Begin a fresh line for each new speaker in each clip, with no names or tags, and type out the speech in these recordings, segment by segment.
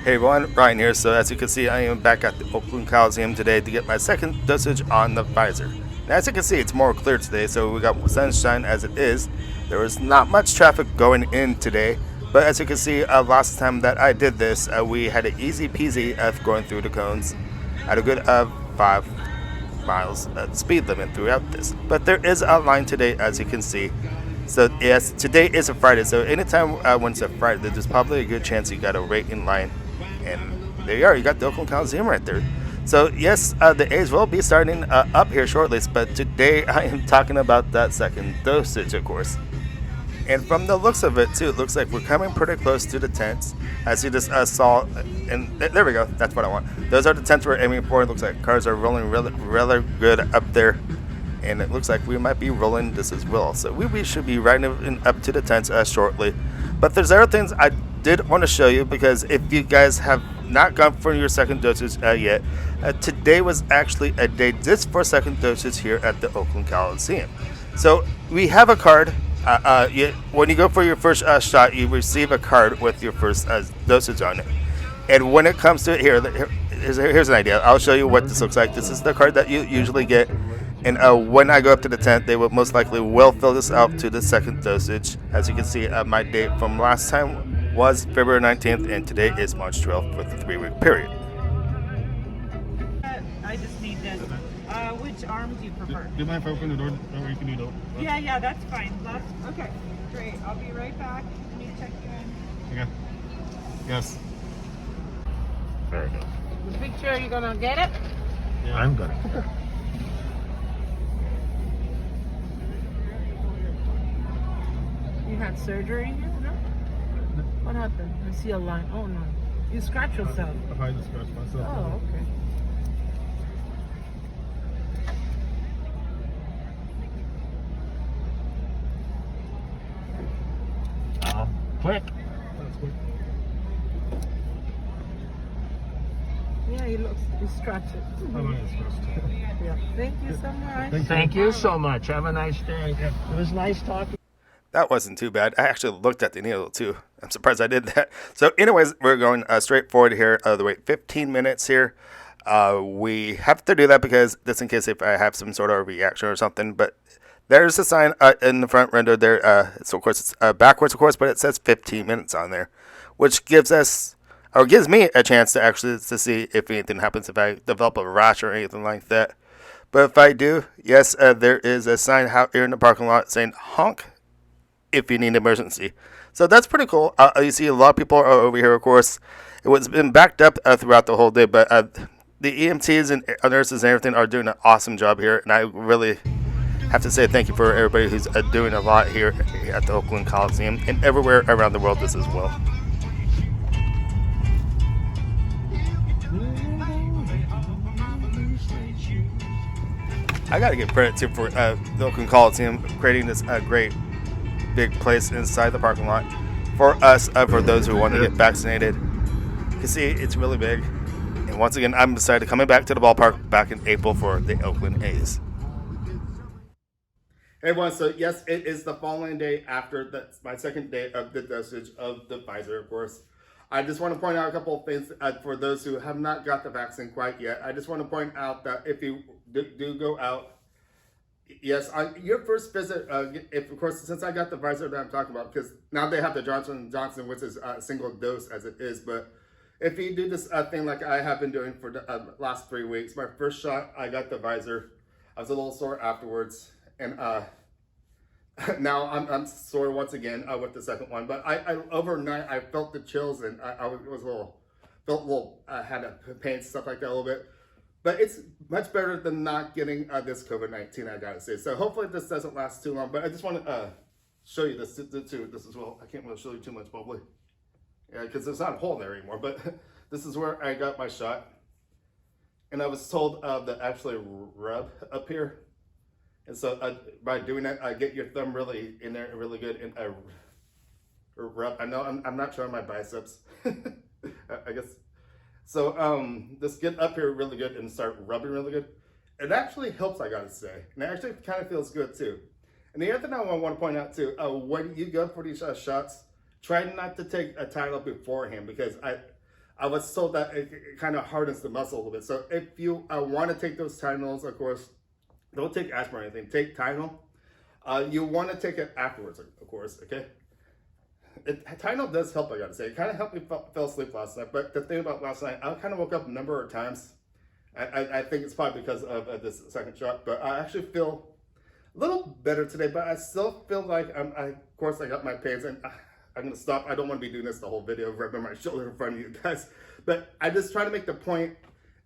Hey everyone, Ryan here. So as you can see, I am back at the Oakland Coliseum today to get my second dosage on the Pfizer. Now, as you can see, it's more clear today, so we got sunshine as it is. There was not much traffic going in today, but as you can see, last time that I did this, we had an easy peasy going through the cones at a good 5 miles speed limit throughout this. But there is a line today, as you can see. So yes, today is a Friday, so anytime when it's a Friday, there's probably a good chance you got to wait in line. And there you are, you got the Oakland Coliseum right there. So yes, the A's will be starting up here shortly, but today I am talking about that second dosage, of course. And from the looks of it too, it looks like we're coming pretty close to the tents. As you just saw, and there we go, that's what I want. Those are the tents we're aiming for. It looks like cars are rolling really good up there. And it looks like we might be rolling this as well. So we should be riding up to the tents shortly. But there's other things I did want to show you, because if you guys have not gone for your second dosage yet, today was actually a day just for second dosage here at the Oakland Coliseum. So we have a card. When you go for your first shot, you receive a card with your first dosage on it. And when it comes to it, here's an idea. I'll show you what this looks like. This is the card that you usually get. And when I go up to the tent, they will most likely fill this out to the second dosage. As you can see, my date from last time was February 19th, and today is March 12th with the 3-week period.
I just need this. Which arm do you prefer?
Do you mind if I open the door? That way you can do that.
Yeah, that's fine. Okay. Great. I'll be right back. Let me check you in.
Okay. Yes. Very good.
The picture, you gonna get it?
Yeah. I'm good.
You had surgery here? No? What happened? I see a line. Oh no. You scratch yourself.
I just scratched myself.
Oh, okay.
Quick. That's quick.
Yeah, you scratch it.
I might have scratched.
Yeah. Thank you so much.
Thank you so much. Have a nice day. It was nice talking.
That wasn't too bad. I actually looked at the needle too. I'm surprised I did that. So anyways, we're going straight forward here. The wait 15 minutes here. We have to do that because just in case if I have some sort of reaction or something. But there's a sign in the front window there. So of course it's backwards, of course, but it says 15 minutes on there, which gives me a chance to see if anything happens, if I develop a rash or anything like that. But if I do, yes, there is a sign out here in the parking lot saying honk if you need emergency. So that's pretty cool. You see a lot of people are over here, of course. It was been backed up throughout the whole day, but the EMTs and nurses and everything are doing an awesome job here, and I really have to say thank you for everybody who's doing a lot here at the Oakland Coliseum and everywhere around the world this as well. I gotta give credit to for the Oakland Coliseum creating this great big place inside the parking lot for us, for those who want to get vaccinated. You can see it's really big. And once again, I'm excited coming back to the ballpark back in April for the Oakland A's. Hey everyone, so yes, it is the following day after my second day of the dosage of the Pfizer, of course. I just want to point out a couple of things for those who have not got the vaccine quite yet. I just want to point out that if you do go out, yes, on your first visit, if of course, since I got the Pfizer that I'm talking about, because now they have the Johnson & Johnson, which is a single dose as it is, but if you do this thing like I have been doing for the last 3 weeks, my first shot, I got the Pfizer. I was a little sore afterwards, and now I'm sore once again with the second one. But I overnight I felt the chills, and I had a pain, stuff like that a little bit. But it's much better than not getting this COVID-19, I gotta say. So hopefully this doesn't last too long. But I just want to show you this as well. I can't really show you too much probably, because there's not a hole there anymore. But this is where I got my shot, and I was told that actually rub up here. And so by doing that, I get your thumb really in there really good, and I rub. I know I'm not showing my biceps, I guess. So just get up here really good and start rubbing really good. It actually helps, I gotta say, and it actually kind of feels good too. And the other thing I want to point out too, when you go for these shots, try not to take a Tylenol beforehand, because I was told that it kind of hardens the muscle a little bit. So if you want to take those Tylenols, of course, don't take aspirin or anything. Take Tylenol. You want to take it afterwards, of course, okay? Tylenol does help, I gotta say. It kind of helped me fell asleep last night. But the thing about last night, I kind of woke up a number of times. I think it's probably because of this second shot. But I actually feel a little better today. But I still feel like, of course, I got my pains. And I'm going to stop. I don't want to be doing this the whole video, rubbing my shoulder in front of you guys. But I just try to make the point.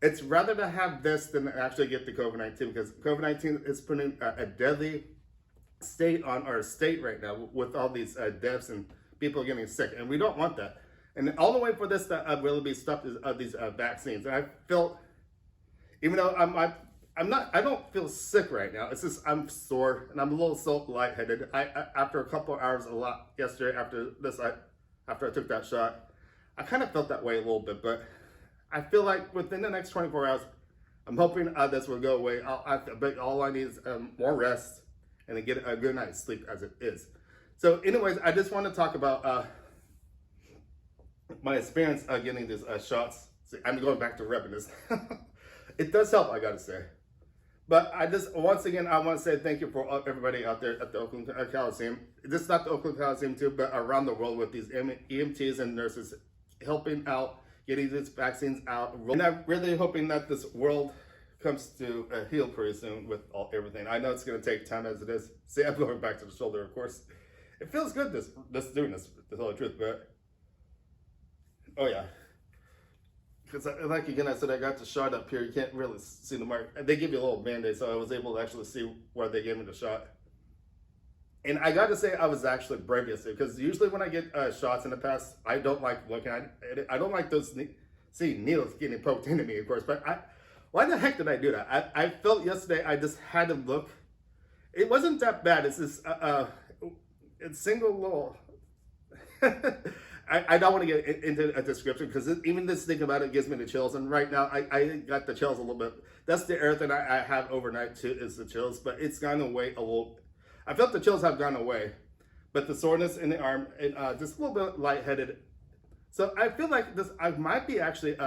It's rather to have this than actually get the COVID-19. Because COVID-19 is putting a deadly state on our state right now with all these deaths and people getting sick, and we don't want that. And all the way for this to really be stopped is these vaccines. And I feel, even though I don't feel sick right now. It's just I'm sore and I'm a little so lightheaded. After a couple of hours, a lot yesterday after I took that shot, I kind of felt that way a little bit. But I feel like within the next 24 hours, I'm hoping this will go away. But all I need is more rest and to get a good night's sleep as it is. So anyways, I just want to talk about my experience getting these shots. See, I'm going back to repping this. It does help, I gotta say. But once again, I want to say thank you for everybody out there at the Oakland Coliseum. This is not the Oakland Coliseum too, but around the world with these EMTs and nurses helping out, getting these vaccines out. And I'm really hoping that this world comes to a heal pretty soon with everything. I know it's going to take time as it is. See, I'm going back to the shoulder, of course. It feels good this doing this, to tell the truth, but oh yeah. Because like again, I said I got the shot up here. You can't really see the mark. They give you a little band-aid, so I was able to actually see where they gave me the shot. And I got to say, I was actually brave yesterday, because usually when I get shots in the past, I don't like looking at it. I don't like those needles getting poked into me, of course. But why the heck did I do that? I felt yesterday I just had to look. It wasn't that bad. It's just it's single little. I don't want to get into a description, because even this thing about it gives me the chills. And right now, I got the chills a little bit. That's the air thing I have overnight too, is the chills. But it's gone away a little. I felt the chills have gone away. But the soreness in the arm, and just a little bit lightheaded. So I feel like I might be actually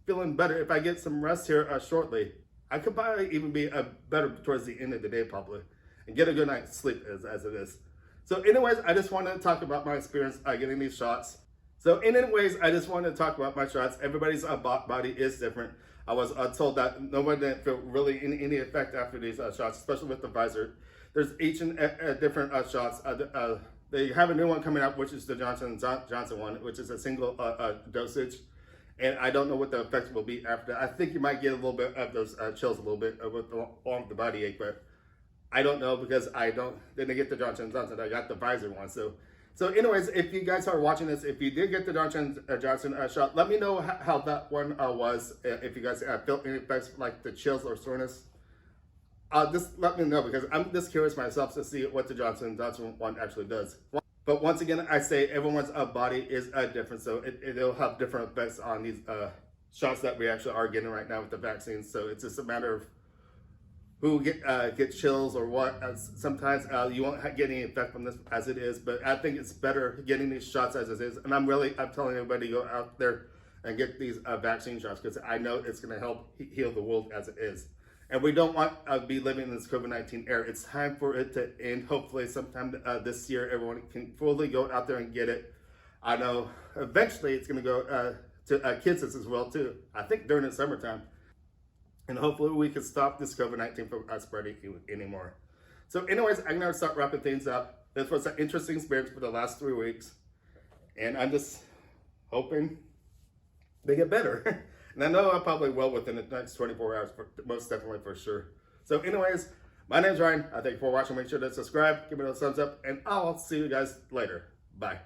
feeling better if I get some rest here shortly. I could probably even be better towards the end of the day probably. And get a good night's sleep as it is. So anyways, I just wanted to talk about my experience getting these shots. So anyways, I just wanted to talk about my shots. Everybody's body is different. I was told that nobody didn't feel really any effect after these shots, especially with the Pfizer. There's each and different shots. They have a new one coming out, which is the Johnson one, which is a single dosage. And I don't know what the effects will be after that. I think you might get a little bit of those chills a little bit along with the body ache, but I don't know, because didn't get the Johnson & Johnson. I got the Pfizer one. So anyways, if you guys are watching this, if you did get the Johnson shot, let me know how that one was. If you guys felt any effects like the chills or soreness, just let me know, because I'm just curious myself to see what the Johnson & Johnson one actually does. But once again, I say everyone's body is different, so it'll have different effects on these shots that we actually are getting right now with the vaccines. So it's just a matter of who get chills or what. Sometimes you won't get any effect from this as it is, but I think it's better getting these shots as it is. And I'm telling everybody to go out there and get these vaccine shots, because I know it's going to help heal the world as it is. And we don't want to be living in this COVID-19 era. It's time for it to end. Hopefully sometime this year, everyone can fully go out there and get it. I know eventually it's going to go to kids as well too. I think during the summertime. And hopefully we can stop this COVID-19 from spreading anymore. So anyways, I'm going to start wrapping things up. This was an interesting experience for the last 3 weeks. And I'm just hoping they get better. And I know I probably will within the next 24 hours, most definitely for sure. So anyways, my name's Ryan. I thank you for watching. Make sure to subscribe, give me those thumbs up, and I'll see you guys later. Bye.